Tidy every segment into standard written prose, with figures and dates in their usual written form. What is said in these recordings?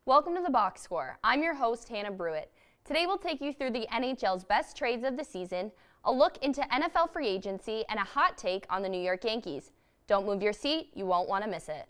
Welcome to the Box Score. I'm your host, Hannah Brewitt. Today we'll take you through the NHL's best trades of the season, a look into NFL free agency, and a hot take on the New York Yankees. Don't move your seat, you won't want to miss it.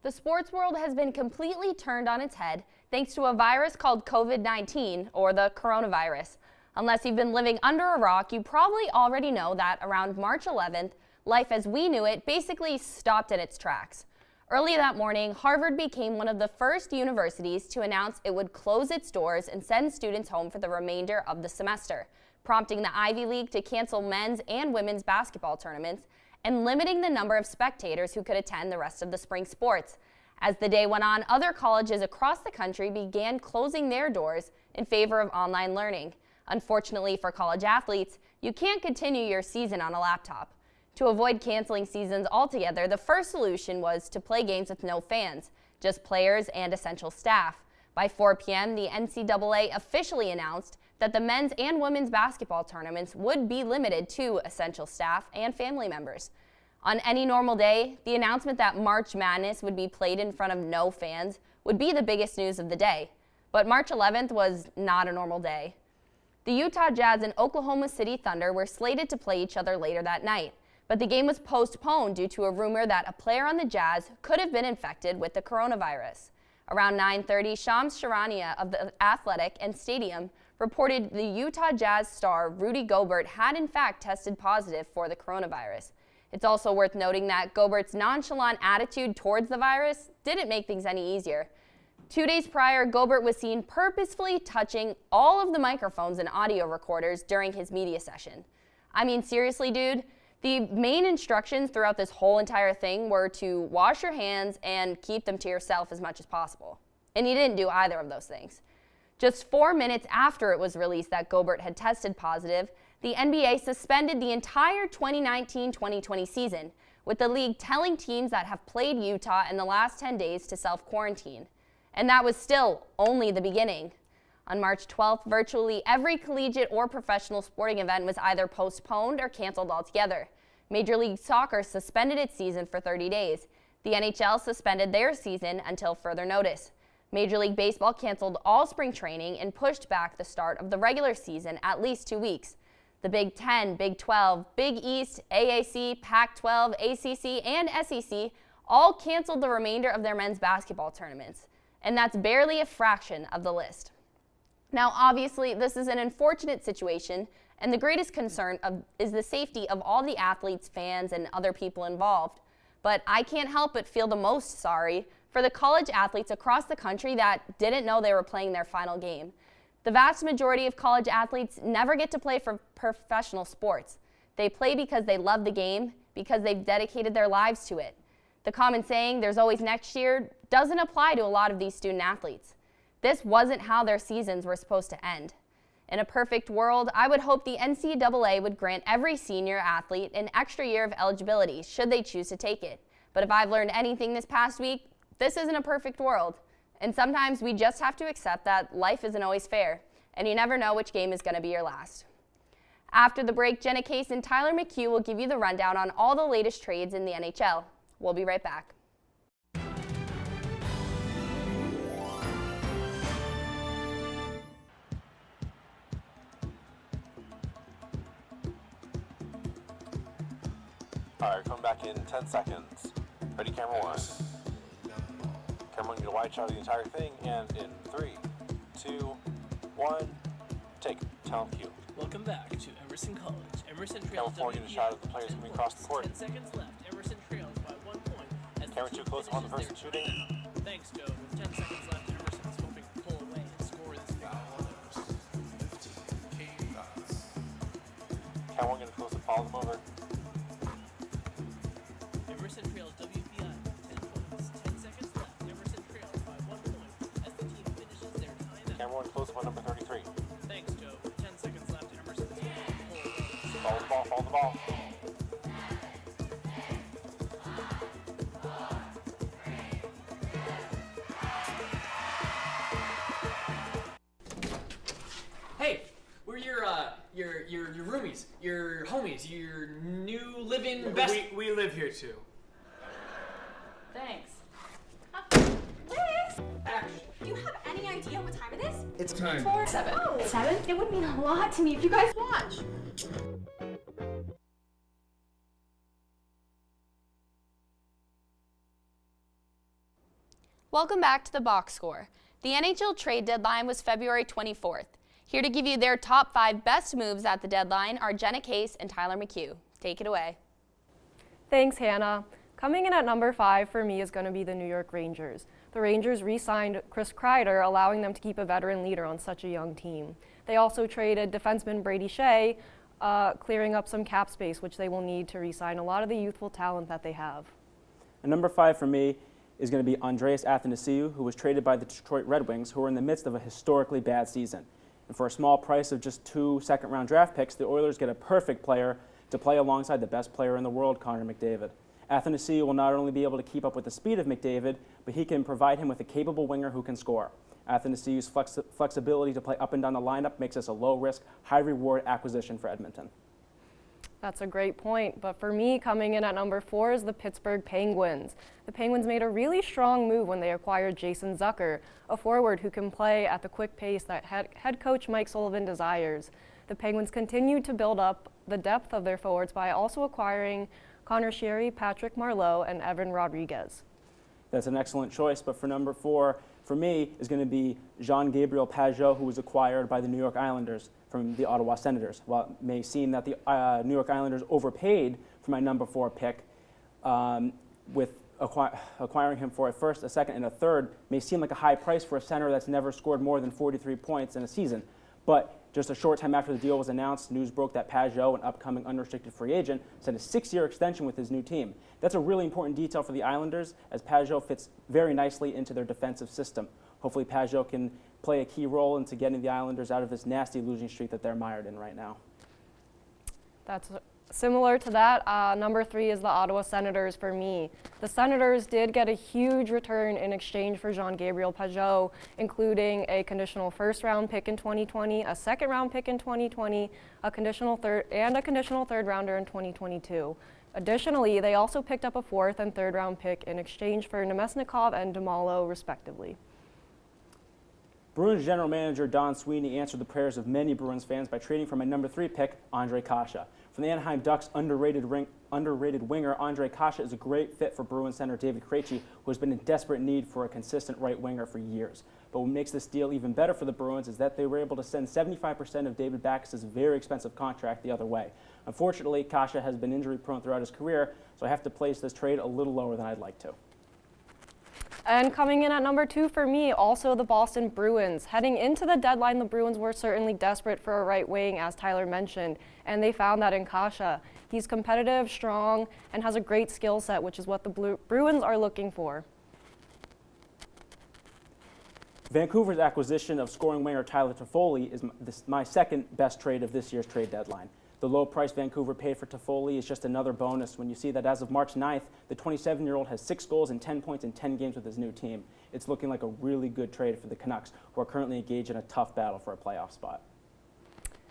The sports world has been completely turned on its head thanks to a virus called COVID-19, or the coronavirus. Unless you've been living under a rock, you probably already know that around March 11th, life as we knew it basically stopped in its tracks. Early that morning, Harvard became one of the first universities to announce it would close its doors and send students home for the remainder of the semester, prompting the Ivy League to cancel men's and women's basketball tournaments and limiting the number of spectators who could attend the rest of the spring sports. As the day went on, other colleges across the country began closing their doors in favor of online learning. Unfortunately for college athletes, you can't continue your season on a laptop. To avoid canceling seasons altogether, the first solution was to play games with no fans, just players and essential staff. By 4 p.m., the NCAA officially announced that the men's and women's basketball tournaments would be limited to essential staff and family members. On any normal day, the announcement that March Madness would be played in front of no fans would be the biggest news of the day. But March 11th was not a normal day. The Utah Jazz and Oklahoma City Thunder were slated to play each other later that night, but the game was postponed due to a rumor that a player on the Jazz could have been infected with the coronavirus. Around 9:30, Shams Charania of The Athletic and Stadium reported the Utah Jazz star Rudy Gobert had in fact tested positive for the coronavirus. It's also worth noting that Gobert's nonchalant attitude towards the virus didn't make things any easier. 2 days prior, Gobert was seen purposefully touching all of the microphones and audio recorders during his media session. I mean, seriously, dude, the main instructions throughout this whole entire thing were to wash your hands and keep them to yourself as much as possible. And he didn't do either of those things. Just 4 minutes after it was released that Gobert had tested positive, the NBA suspended the entire 2019-2020 season, with the league telling teams that have played Utah in the last 10 days to self-quarantine. And that was still only the beginning. On March 12th, virtually every collegiate or professional sporting event was either postponed or canceled altogether. Major League Soccer suspended its season for 30 days. The NHL suspended their season until further notice. Major League Baseball canceled all spring training and pushed back the start of the regular season at least 2 weeks. The Big Ten, Big 12, Big East, AAC, Pac-12, ACC, and SEC all canceled the remainder of their men's basketball tournaments. And that's barely a fraction of the list. Now, obviously, this is an unfortunate situation, and the greatest concern is the safety of all the athletes, fans, and other people involved. But I can't help but feel the most sorry for the college athletes across the country that didn't know they were playing their final game. The vast majority of college athletes never get to play for professional sports. They play because they love the game, because they've dedicated their lives to it. The common saying, "there's always next year," doesn't apply to a lot of these student athletes. This wasn't how their seasons were supposed to end. In a perfect world, I would hope the NCAA would grant every senior athlete an extra year of eligibility should they choose to take it. But if I've learned anything this past week, this isn't a perfect world. And sometimes we just have to accept that life isn't always fair, and you never know which game is going to be your last. After the break, Jenna Case and Tyler McHugh will give you the rundown on all the latest trades in the NHL. We'll be right back. All right, come back in 10 seconds. Ready, camera one. Camera one, get a wide shot of the entire thing, and in 3, 2, 1, take. Tell them cue. Welcome back to Emerson College. Emerson trails Camera 4, get a shot of the players coming across the court. 10 seconds left. Emerson trails by 1 point. As Camera 2 close on the person shooting. Thanks, Joe. With 10 seconds left, Emerson's hoping to pull away and score this game. Camera 1, get a close and follow them over. Camera 1, close up on number 33. Thanks, Joe. 10 seconds left, and Emerson is going to pull away. Follow the ball, follow the ball. Hey, we're your roomies, your homies, your new living best. We live here too. Thanks. Liz, Action. do you have any idea what time it is? It's time. 7. Oh, 7? It would mean a lot to me if you guys watch. Welcome back to the box score. The NHL trade deadline was February 24th. Here to give you their top 5 best moves at the deadline are Jenna Case and Tyler McHugh. Take it away. Thanks, Hannah. Coming in at number 5 for me is going to be the New York Rangers. The Rangers re-signed Chris Kreider, allowing them to keep a veteran leader on such a young team. They also traded defenseman Brady Shea, clearing up some cap space, which they will need to re-sign a lot of the youthful talent that they have. And number 5 for me is going to be Andreas Athanasiou, who was traded by the Detroit Red Wings, who are in the midst of a historically bad season. And for a small price of just 2 second-round draft picks, the Oilers get a perfect player to play alongside the best player in the world, Connor McDavid. Athanasiou will not only be able to keep up with the speed of McDavid, but he can provide him with a capable winger who can score. Athanasiou's flexibility to play up and down the lineup makes this a low-risk, high-reward acquisition for Edmonton. That's a great point, but for me, coming in at number 4 is the Pittsburgh Penguins. The Penguins made a really strong move when they acquired Jason Zucker, a forward who can play at the quick pace that head coach Mike Sullivan desires. The Penguins continued to build up the depth of their forwards by also acquiring Connor Sherry, Patrick Marleau, and Evan Rodriguez. That's an excellent choice, but for number 4, for me, is going to be Jean-Gabriel Pageau, who was acquired by the New York Islanders from the Ottawa Senators. While it may seem that the New York Islanders overpaid for my number 4 pick, with acquiring him for a first, a second, and a third may seem like a high price for a center that's never scored more than 43 points in a season. But just a short time after the deal was announced, news broke that Pageau, an upcoming unrestricted free agent, signed a 6-year extension with his new team. That's a really important detail for the Islanders, as Pageau fits very nicely into their defensive system. Hopefully Pageau can play a key role into getting the Islanders out of this nasty losing streak that they're mired in right now. That's similar to that. Number 3 is the Ottawa Senators for me. The Senators did get a huge return in exchange for Jean-Gabriel Pageau, including a conditional first-round pick in 2020, a second-round pick in 2020, a conditional third-rounder in 2022. Additionally, they also picked up a 4th and 3rd-round pick in exchange for Nemesnikov and Damalo, respectively. Bruins general manager Don Sweeney answered the prayers of many Bruins fans by trading for my number 3 pick, Ondrej Kase. From the Anaheim Ducks underrated winger, Ondrej Kase is a great fit for Bruins center David Krejci, who has been in desperate need for a consistent right winger for years. But what makes this deal even better for the Bruins is that they were able to send 75% of David Backes' very expensive contract the other way. Unfortunately, Kase has been injury prone throughout his career, so I have to place this trade a little lower than I'd like to. And coming in at number 2 for me, also the Boston Bruins. Heading into the deadline, the Bruins were certainly desperate for a right wing, as Tyler mentioned, and they found that in Kase. He's competitive, strong, and has a great skill set, which is what the Bruins are looking for. Vancouver's acquisition of scoring winger Tyler Toffoli is my second best trade of this year's trade deadline. The low price Vancouver paid for Toffoli is just another bonus when you see that as of March 9th, the 27-year-old has 6 goals and 10 points in 10 games with his new team. It's looking like a really good trade for the Canucks, who are currently engaged in a tough battle for a playoff spot.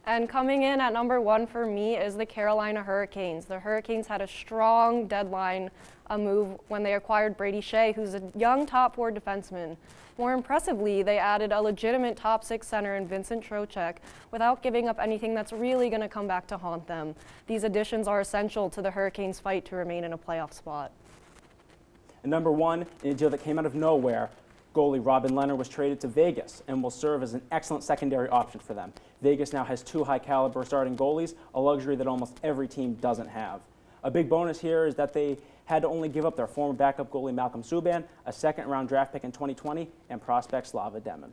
And coming in at number 1 for me is the Carolina Hurricanes. The Hurricanes had a strong deadline move when they acquired Brady Shea, who's a young top 4 defenseman. More impressively, they added a legitimate top 6 center in Vincent Trocheck without giving up anything that's really going to come back to haunt them. These additions are essential to the Hurricanes' fight to remain in a playoff spot. And number 1, in a deal that came out of nowhere, goalie Robin Lehner was traded to Vegas and will serve as an excellent secondary option for them. Vegas now has 2 high-caliber starting goalies, a luxury that almost every team doesn't have. A big bonus here is that they had to only give up their former backup goalie Malcolm Subban, a second-round draft pick in 2020, and prospect Slava Demon.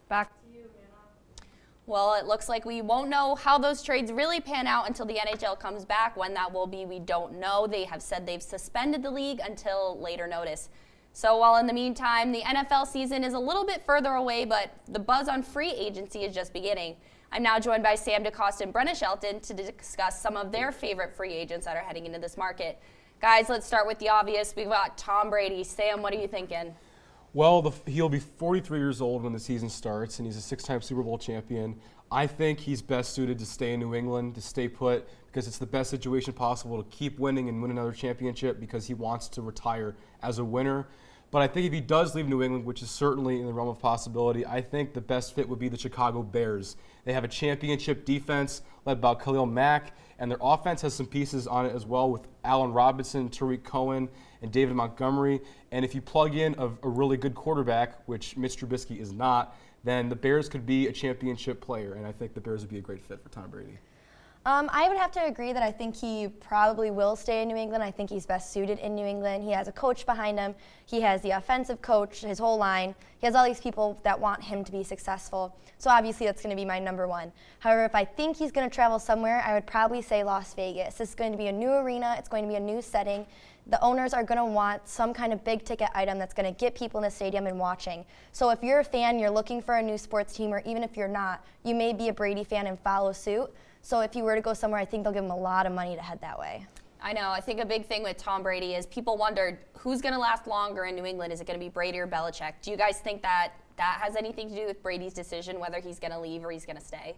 Back to you, Hannah. Well, it looks like we won't know how those trades really pan out until the NHL comes back. When that will be, we don't know. They have said they've suspended the league until later notice. So while in the meantime, the NFL season is a little bit further away, but the buzz on free agency is just beginning. I'm now joined by Sam DeCosta and Brenna Shelton to discuss some of their favorite free agents that are heading into this market. Guys, let's start with the obvious. We've got Tom Brady. Sam, what are you thinking? Well, he'll be 43 years old when the season starts, and he's a six-time Super Bowl champion. I think he's best suited to stay in New England, to stay put, because it's the best situation possible to keep winning and win another championship because he wants to retire as a winner. But I think if he does leave New England, which is certainly in the realm of possibility, I think the best fit would be the Chicago Bears. They have a championship defense led by Khalil Mack, and their offense has some pieces on it as well with Allen Robinson, Tariq Cohen, and David Montgomery. And if you plug in a really good quarterback, which Mitch Trubisky is not, then the Bears could be a championship player, and I think the Bears would be a great fit for Tom Brady. I would have to agree that I think he probably will stay in New England. I think he's best suited in New England. He has a coach behind him. He has the offensive coach, his whole line. He has all these people that want him to be successful. So obviously that's going to be my number one. However, if I think he's going to travel somewhere, I would probably say Las Vegas. This is going to be a new arena. It's going to be a new setting. The owners are going to want some kind of big ticket item that's going to get people in the stadium and watching. So if you're a fan, you're looking for a new sports team, or even if you're not, you may be a Brady fan and follow suit. So if you were to go somewhere, I think they'll give him a lot of money to head that way. I know. I think a big thing with Tom Brady is people wondered who's going to last longer in New England. Is it going to be Brady or Belichick? Do you guys think that has anything to do with Brady's decision, whether he's going to leave or he's going to stay?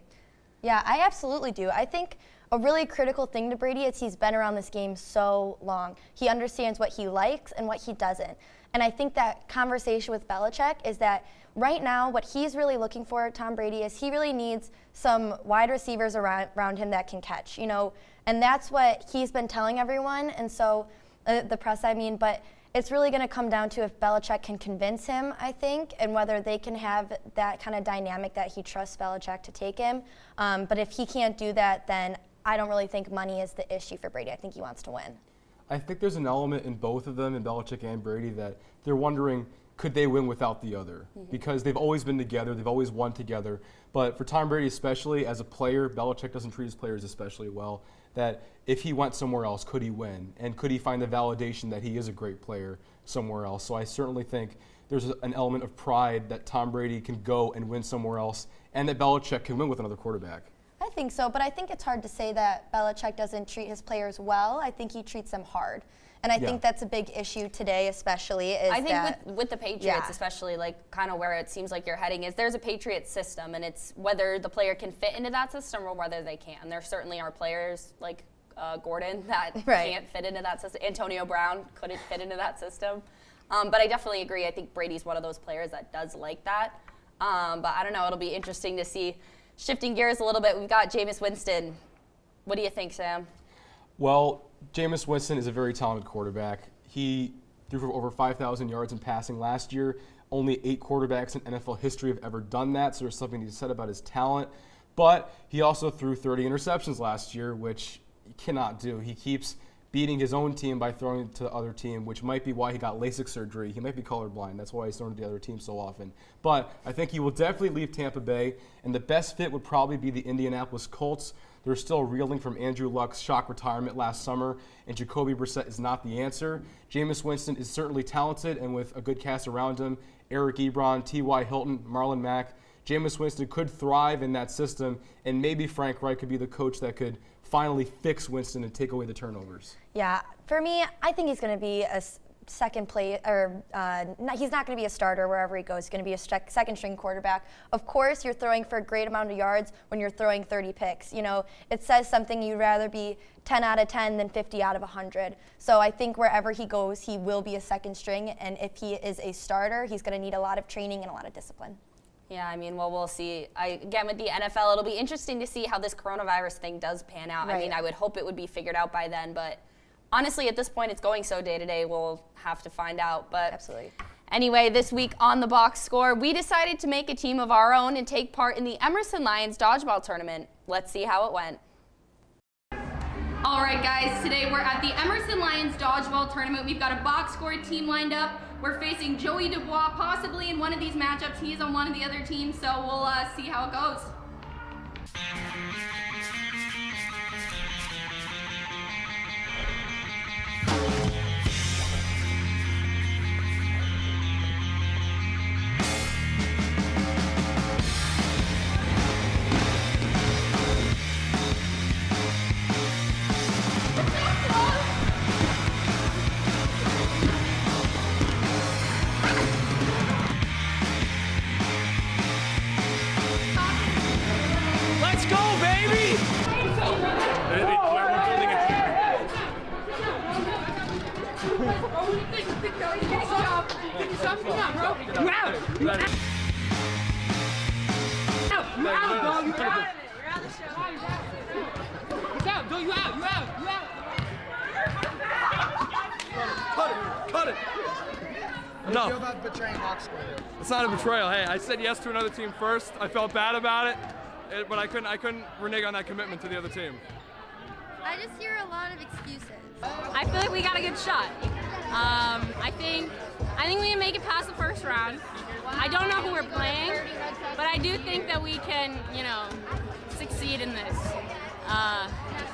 Yeah, I absolutely do. I think a really critical thing to Brady is he's been around this game so long. He understands what he likes and what he doesn't. And I think that conversation with Belichick is that right now what he's really looking for, Tom Brady, is he really needs some wide receivers around him that can catch, and that's what he's been telling everyone, and so the press, but it's really going to come down to if Belichick can convince him, I think, and whether they can have that kind of dynamic that he trusts Belichick to take him. But if he can't do that, then I don't really think money is the issue for Brady. I think he wants to win. I think there's an element in both of them, in Belichick and Brady, that they're wondering, could they win without the other? Because they've always been together, they've always won together. But for Tom Brady especially, as a player, Belichick doesn't treat his players especially well, that if he went somewhere else, could he win? And could he find the validation that he is a great player somewhere else? So I certainly think there's an element of pride that Tom Brady can go and win somewhere else, and that Belichick can win with another quarterback. I think so, but I think it's hard to say that Belichick doesn't treat his players well. I think he treats them hard. And I think that's a big issue today, especially. I think with the Patriots, especially, kind of where it seems like you're heading is there's a Patriots system, and it's whether the player can fit into that system or whether they can. There certainly are players like Gordon that can't fit into that system. Antonio Brown couldn't fit into that system. But I definitely agree. I think Brady's one of those players that does like that. But I don't know. It'll be interesting to see. Shifting gears a little bit, we've got Jameis Winston. What do you think, Sam? Well, Jameis Winston is a very talented quarterback. He threw for over 5,000 yards in passing last year. Only 8 quarterbacks in NFL history have ever done that, so there's something to be said about his talent. But he also threw 30 interceptions last year, which he cannot do. He keeps beating his own team by throwing to the other team, which might be why he got LASIK surgery. He might be colorblind. That's why he's thrown to the other team so often. But I think he will definitely leave Tampa Bay, and the best fit would probably be the Indianapolis Colts. They're still reeling from Andrew Luck's shock retirement last summer, and Jacoby Brissett is not the answer. Jameis Winston is certainly talented, and with a good cast around him, Eric Ebron, T.Y. Hilton, Marlon Mack, Jameis Winston could thrive in that system, and maybe Frank Reich could be the coach that could finally fix Winston and take away the turnovers. Yeah, for me, I think he's going to be a second play, or he's not going to be a starter wherever he goes. He's going to be a second string quarterback. Of course, you're throwing for a great amount of yards when you're throwing 30 picks. It says something. You'd rather be 10 out of 10 than 50 out of 100. So I think wherever he goes, he will be a second string. And if he is a starter, he's going to need a lot of training and a lot of discipline. Yeah, we'll see. Again, with the NFL, it'll be interesting to see how this coronavirus thing does pan out. Right. I would hope it would be figured out by then, but honestly, at this point, it's going so day to day, we'll have to find out. But absolutely. Anyway, this week on the box score, we decided to make a team of our own and take part in the Emerson Lions dodgeball tournament. Let's see how it went. All right, guys, today we're at the Emerson Lions dodgeball tournament. We've got a box score team lined up. We're facing Joey Dubois, possibly in one of these matchups. He's on one of the other teams, so we'll see how it goes. Cut it. How do you feel about betraying box score? It's not a betrayal. Hey, I said yes to another team first. I felt bad about it, but I couldn't renege on that commitment to the other team. I just hear a lot of excuses. I feel like we got a good shot. I think we can make it past the first round. I don't know who we're playing, but I do think that we can, succeed in this.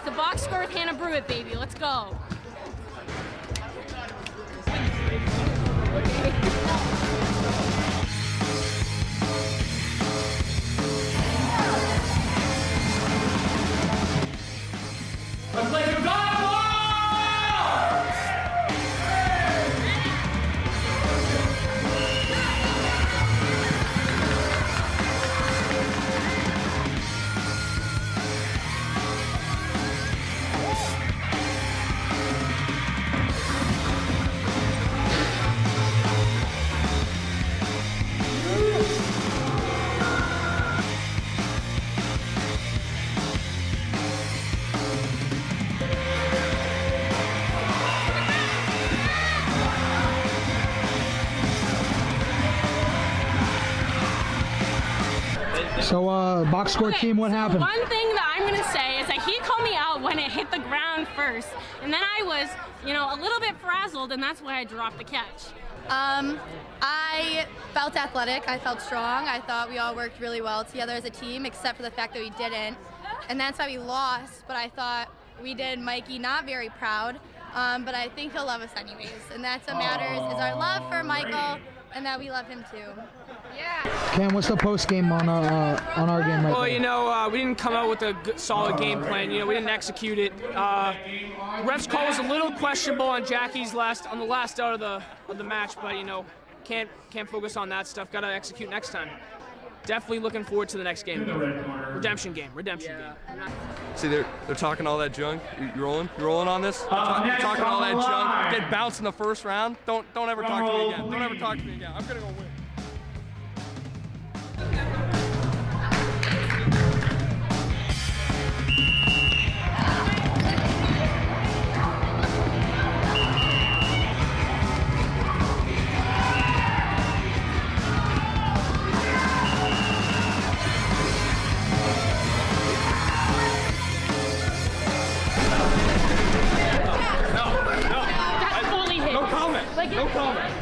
The box score with Hannah Brewitt, baby. Let's go. Let's play some dodgeball! So, box score team, what happened? One thing that I'm going to say is that he called me out when it hit the ground first. And then I was, a little bit frazzled, and that's why I dropped the catch. I felt athletic. I felt strong. I thought we all worked really well together as a team, except for the fact that we didn't. And that's why we lost. But I thought we did Mikey not very proud. But I think he'll love us anyways. And that's what matters, is our love for Michael and that we love him too. Yeah. Cam, what's the post game on our game right Well, now? we didn't come out with a good, solid game plan. We didn't execute it. Ref's call was a little questionable on Jackie's on the last out of the match, but can't focus on that stuff. Got to execute next time. Definitely looking forward to the next game. Redemption game. See, they're talking all that junk. You rolling? You rolling on this? Talking all that junk. Get bounced in the first round. Don't ever talk to me again. Don't ever talk to me again. I'm gonna go win. No comment.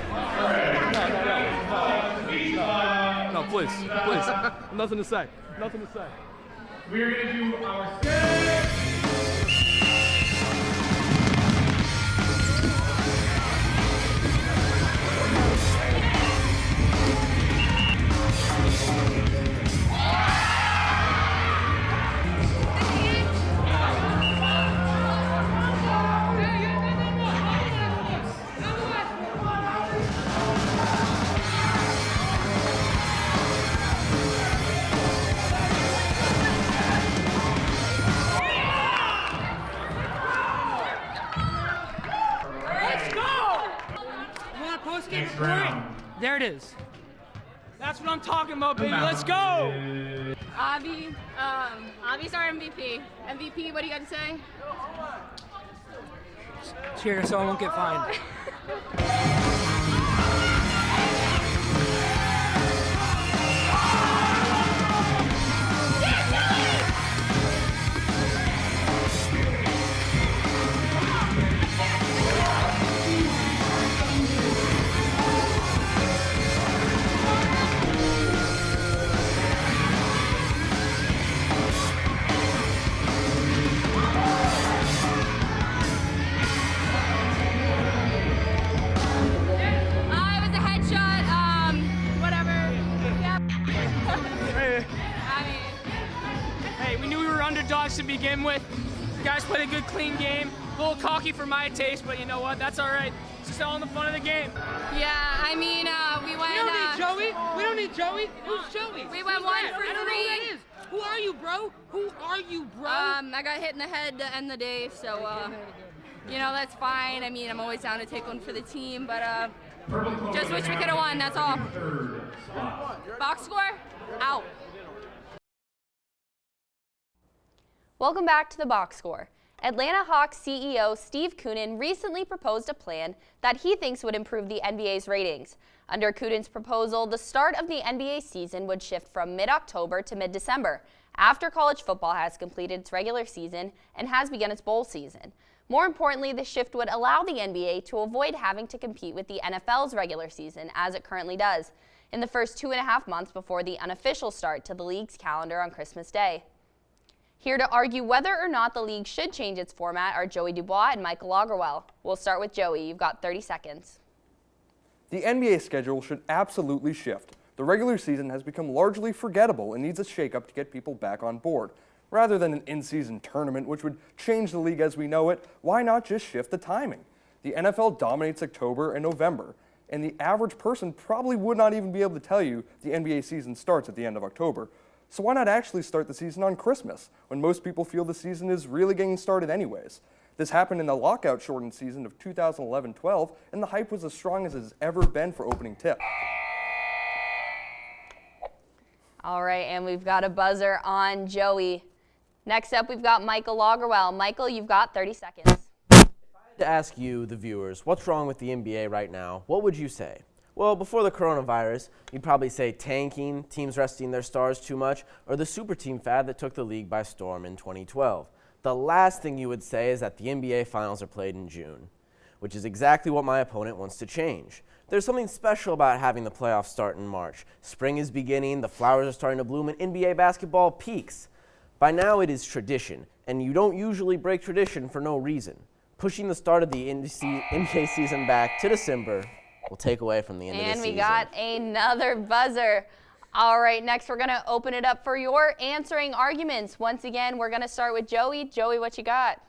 No, please. Nothing to say. We're going to do our set. There it is. That's what I'm talking about, baby. Let's go. Avi's our MVP. MVP, what do you got to say? Cheers, so I won't get fined. Underdogs to begin with. You guys played a good, clean game. A little cocky for my taste, but you know what? That's all right. It's just all in the fun of the game. Yeah, I mean, we went. We don't need Joey. We don't need Joey. Who's Joey? We went 1 for 3. I don't know who that is. Who are you, bro? Who are you, bro? I got hit in the head to end the day, so that's fine. I mean, I'm always down to take one for the team, but Just wish we could have won, that's all. Box score, out. Welcome back to the box score. Atlanta Hawks CEO Steve Koonin recently proposed a plan that he thinks would improve the NBA's ratings. Under Koonin's proposal, the start of the NBA season would shift from mid-October to mid-December, after college football has completed its regular season and has begun its bowl season. More importantly, the shift would allow the NBA to avoid having to compete with the NFL's regular season, as it currently does, in the first 2.5 months before the unofficial start to the league's calendar on Christmas Day. Here to argue whether or not the league should change its format are Joey Dubois and Michael Lagerwell. We'll start with Joey. You've got 30 seconds. The NBA schedule should absolutely shift. The regular season has become largely forgettable and needs a shakeup to get people back on board. Rather than an in-season tournament, which would change the league as we know it, why not just shift the timing? The NFL dominates October and November, and the average person probably would not even be able to tell you the NBA season starts at the end of October. So why not actually start the season on Christmas, when most people feel the season is really getting started anyways? This happened in the lockout-shortened season of 2011-12, and the hype was as strong as it has ever been for opening tip. All right, and we've got a buzzer on Joey. Next up, we've got Michael Lagerwell. Michael, you've got 30 seconds. To ask you, the viewers, what's wrong with the NBA right now, what would you say? Well, before the coronavirus, you'd probably say tanking, teams resting their stars too much, or the super team fad that took the league by storm in 2012. The last thing you would say is that the NBA Finals are played in June, which is exactly what my opponent wants to change. There's something special about having the playoffs start in March. Spring is beginning, the flowers are starting to bloom, and NBA basketball peaks. By now, it is tradition, and you don't usually break tradition for no reason. Pushing the start of the NBA season back to December will take away from the end of the season. And we got another buzzer. All right, next we're going to open it up for your answering arguments. Once again, we're going to start with Joey. Joey, what you got?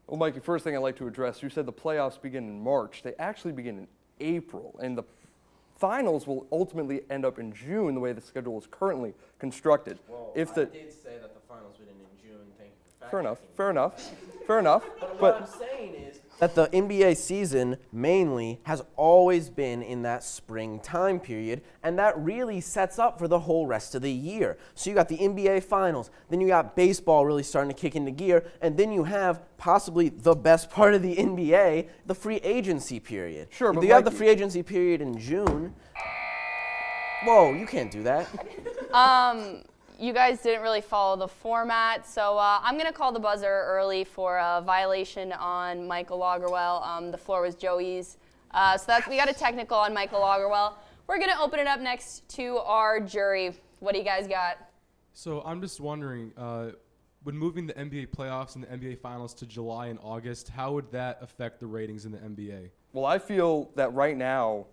Well, Mikey, first thing I'd like to address, you said the playoffs begin in March. They actually begin in April, and the finals will ultimately end up in June, the way the schedule is currently constructed. Well, if I did say that the finals would end in June. Thank you for Fair enough. But what I'm saying is that the NBA season mainly has always been in that spring time period, and that really sets up for the whole rest of the year. So you got the NBA Finals, then you got baseball really starting to kick into gear, and then you have possibly the best part of the NBA, the free agency period. Sure, but if you have the free agency period in June, whoa, you can't do that. You guys didn't really follow the format, so I'm going to call the buzzer early for a violation on Michael Lagerwell. The floor was Joey's. We got a technical on Michael Lagerwell. We're going to open it up next to our jury. What do you guys got? So I'm just wondering, when moving the NBA playoffs and the NBA Finals to July and August, how would that affect the ratings in the NBA? Well, I feel that right now,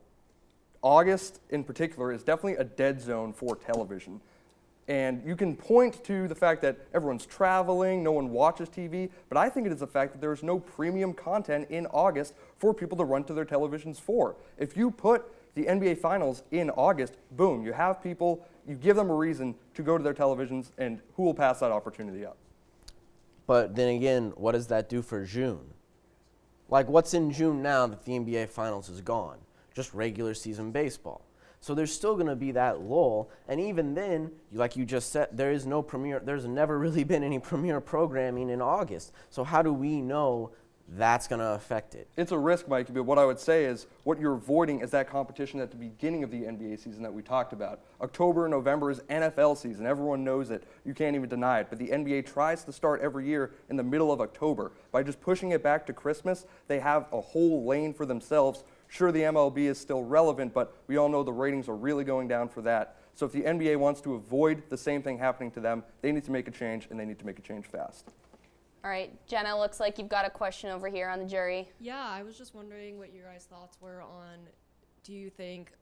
August in particular is definitely a dead zone for television. And you can point to the fact that everyone's traveling, no one watches TV, but I think it is the fact that there is no premium content in August for people to run to their televisions for. If you put the NBA Finals in August, boom, you have people, you give them a reason to go to their televisions, and who will pass that opportunity up? But then again, what does that do for June? Like, what's in June now that the NBA Finals is gone? Just regular season baseball. So there's still going to be that lull, and even then, like you just said, there's never really been any premier programming in August. So how do we know that's going to affect it? It's a risk, Mikey, but what I would say is what you're avoiding is that competition at the beginning of the NBA season that we talked about. October and November is NFL season. Everyone knows it. You can't even deny it. But the NBA tries to start every year in the middle of October. By just pushing it back to Christmas, they have a whole lane for themselves. Sure, the MLB is still relevant, but we all know the ratings are really going down for that. So if the NBA wants to avoid the same thing happening to them, they need to make a change, and they need to make a change fast. All right, Jenna, looks like you've got a question over here on the jury. Yeah, I was just wondering what your guys' thoughts were on, do you think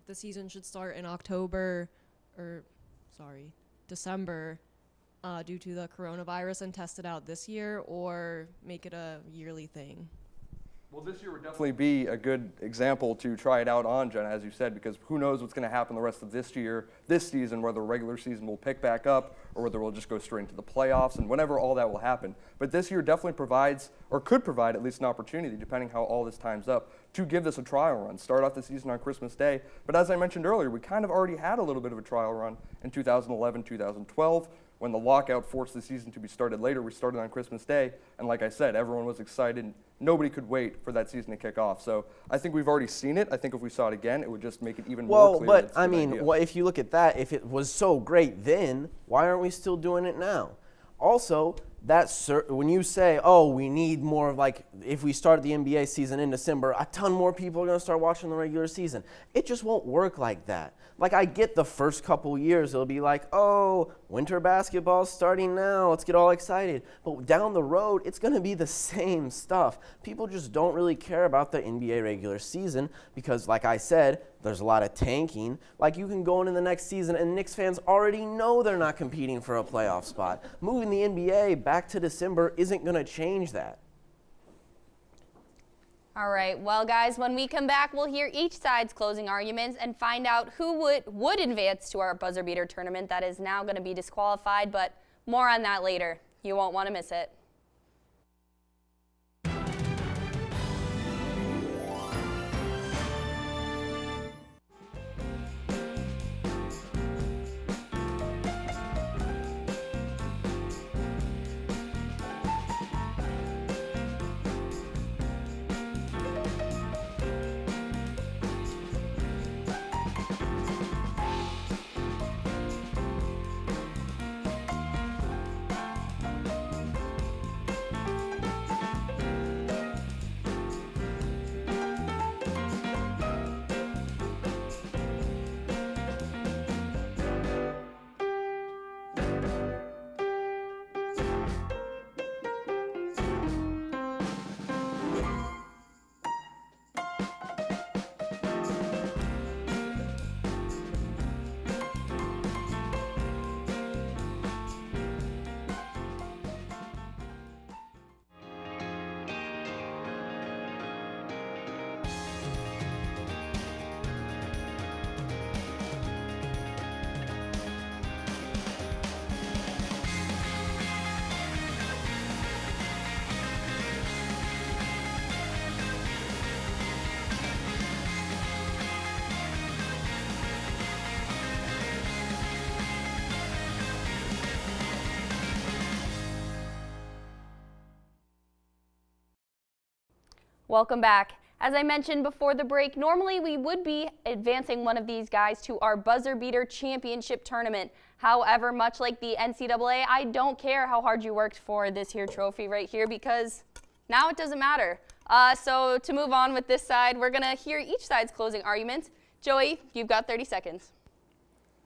the season should start in December due to the coronavirus and test it out this year, or make it a yearly thing? Well, this year would definitely be a good example to try it out on, Jenna, as you said, because who knows what's going to happen the rest of this season, whether the regular season will pick back up or whether we'll just go straight into the playoffs and whenever all that will happen. But this year definitely provides, or could provide at least an opportunity, depending how all this times up, to give this a trial run. Start off the season on Christmas Day. But as I mentioned earlier, we kind of already had a little bit of a trial run in 2011, 2012. When the lockout forced the season to be started later, we started on Christmas Day. And like I said, everyone was excited. Nobody could wait for that season to kick off. So I think we've already seen it. I think if we saw it again, it would just make it even more clear. Well, but I mean, if you look at that, if it was so great then, why aren't we still doing it now? Also, when you say, oh, we need more of like, if we start the NBA season in December, a ton more people are going to start watching the regular season. It just won't work like that. Like, I get the first couple years, it'll be like, oh, winter basketball's starting now, let's get all excited. But down the road, it's going to be the same stuff. People just don't really care about the NBA regular season because, like I said, there's a lot of tanking. Like, you can go into the next season and Knicks fans already know they're not competing for a playoff spot. Moving the NBA back to December isn't going to change that. All right, well, guys, when we come back, we'll hear each side's closing arguments and find out who would advance to our buzzer beater tournament that is now going to be disqualified, but more on that later. You won't want to miss it. Welcome back. As I mentioned before the break, normally we would be advancing one of these guys to our buzzer beater championship tournament. However, much like the NCAA, I don't care how hard you worked for this here trophy right here because now it doesn't matter. So to move on with this side, we're gonna hear each side's closing arguments. Joey, you've got 30 seconds.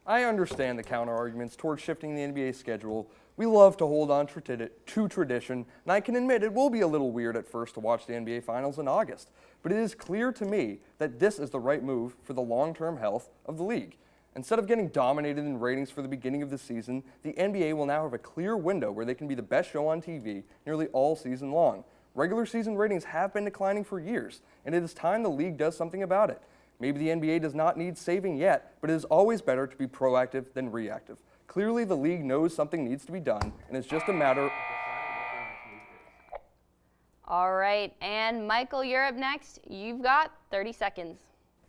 I understand the counter arguments towards shifting the NBA schedule. We love to hold on to tradition, and I can admit it will be a little weird at first to watch the NBA Finals in August. But it is clear to me that this is the right move for the long-term health of the league. Instead of getting dominated in ratings for the beginning of the season, the NBA will now have a clear window where they can be the best show on TV nearly all season long. Regular season ratings have been declining for years, and it is time the league does something about it. Maybe the NBA does not need saving yet, but it is always better to be proactive than reactive. Clearly, the league knows something needs to be done, and it's just a matter of All right, and Michael, you're up next. You've got 30 seconds.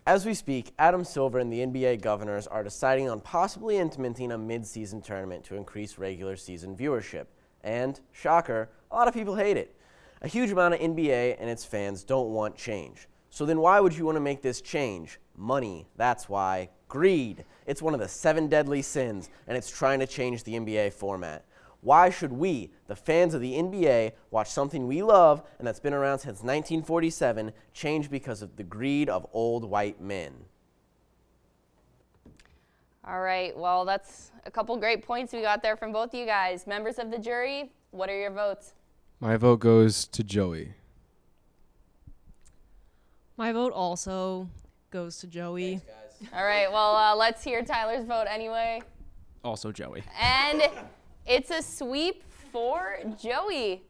As we speak, Adam Silver and the NBA governors are deciding on possibly implementing a mid-season tournament to increase regular season viewership. And, shocker, a lot of people hate it. A huge amount of NBA and its fans don't want change. So then why would you want to make this change? Money, that's why. Greed. It's one of the 7 deadly sins, and it's trying to change the NBA format. Why should we, the fans of the NBA, watch something we love and that's been around since 1947 change because of the greed of old white men? All right, well, that's a couple great points we got there from both of you guys. Members of the jury, what are your votes? My vote goes to Joey. My vote also goes to Joey. Thanks, guys. All right, well, let's hear Tyler's vote anyway. Also Joey. And it's a sweep for Joey.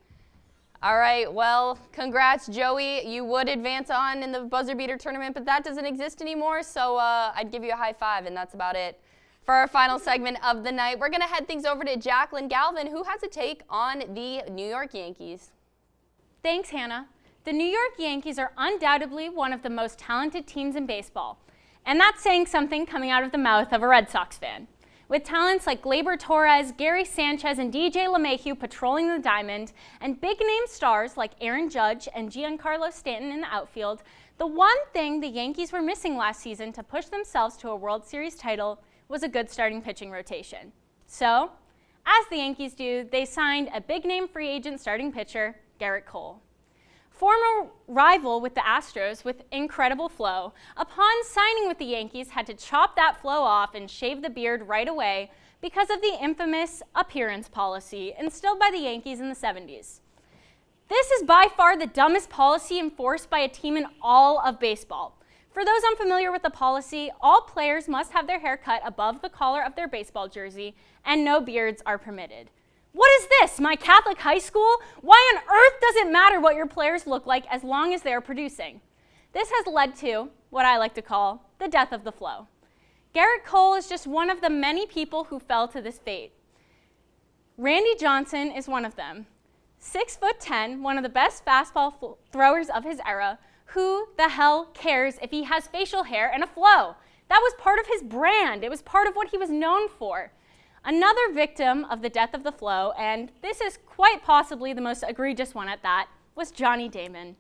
All right, well, congrats, Joey. You would advance on in the buzzer beater tournament, but that doesn't exist anymore, so I'd give you a high five, and that's about it. For our final segment of the night, we're going to head things over to Jacqueline Galvin, who has a take on the New York Yankees. Thanks, Hannah. The New York Yankees are undoubtedly one of the most talented teams in baseball, and that's saying something coming out of the mouth of a Red Sox fan. With talents like Gleyber Torres, Gary Sanchez, and DJ LeMahieu patrolling the diamond, and big-name stars like Aaron Judge and Giancarlo Stanton in the outfield, the one thing the Yankees were missing last season to push themselves to a World Series title was a good starting pitching rotation. So, as the Yankees do, they signed a big-name free agent starting pitcher, Garrett Cole. Former rival with the Astros with incredible flow, upon signing with the Yankees had to chop that flow off and shave the beard right away because of the infamous appearance policy instilled by the Yankees in the 70s. This is by far the dumbest policy enforced by a team in all of baseball. For those unfamiliar with the policy, all players must have their hair cut above the collar of their baseball jersey, and no beards are permitted. What is this, my Catholic high school? Why on earth does it matter what your players look like as long as they are producing? This has led to what I like to call the death of the flow. Garrett Cole is just one of the many people who fell to this fate. Randy Johnson is one of them. 6'10", one of the best fastball throwers of his era. Who the hell cares if he has facial hair and a flow? That was part of his brand. It was part of what he was known for. Another victim of the death of the flow, and this is quite possibly the most egregious one at that, was Johnny Damon.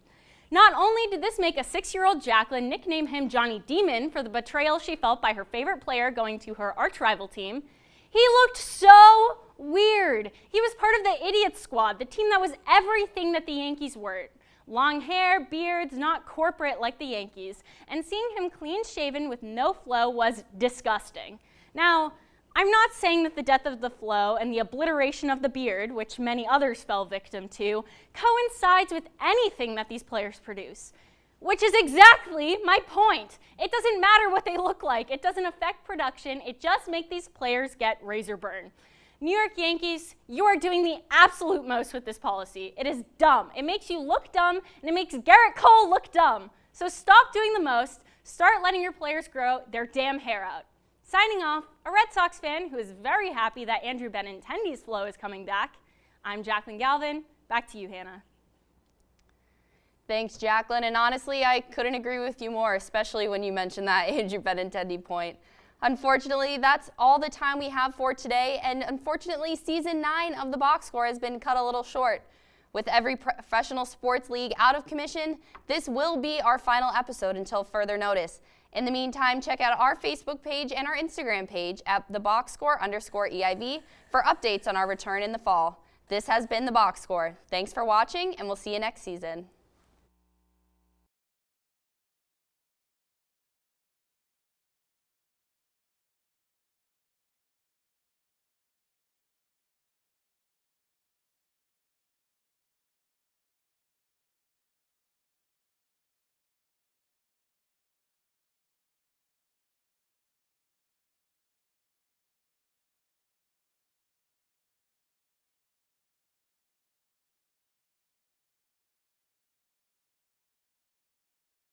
Not only did this make a 6-year-old Jacqueline nickname him Johnny Demon for the betrayal she felt by her favorite player going to her arch-rival team, he looked so weird. He was part of the idiot squad, the team that was everything that the Yankees were. Long hair, beards, not corporate like the Yankees, and seeing him clean-shaven with no flow was disgusting. Now, I'm not saying that the death of the flow and the obliteration of the beard, which many others fell victim to, coincides with anything that these players produce, which is exactly my point. It doesn't matter what they look like. It doesn't affect production. It just makes these players get razor burn. New York Yankees, you are doing the absolute most with this policy. It is dumb. It makes you look dumb, and it makes Garrett Cole look dumb. So stop doing the most. Start letting your players grow their damn hair out. Signing off, a Red Sox fan who is very happy that Andrew Benintendi's flow is coming back. I'm Jacqueline Galvin. Back to you, Hannah. Thanks, Jacqueline. And honestly, I couldn't agree with you more, especially when you mentioned that Andrew Benintendi point. Unfortunately, that's all the time we have for today. And unfortunately, Season 9 of the Box Score has been cut a little short. With every professional sports league out of commission, this will be our final episode until further notice. In the meantime, check out our Facebook page and our Instagram page at @theboxscore_EIV for updates on our return in the fall. This has been The Box Score. Thanks for watching, and we'll see you next season.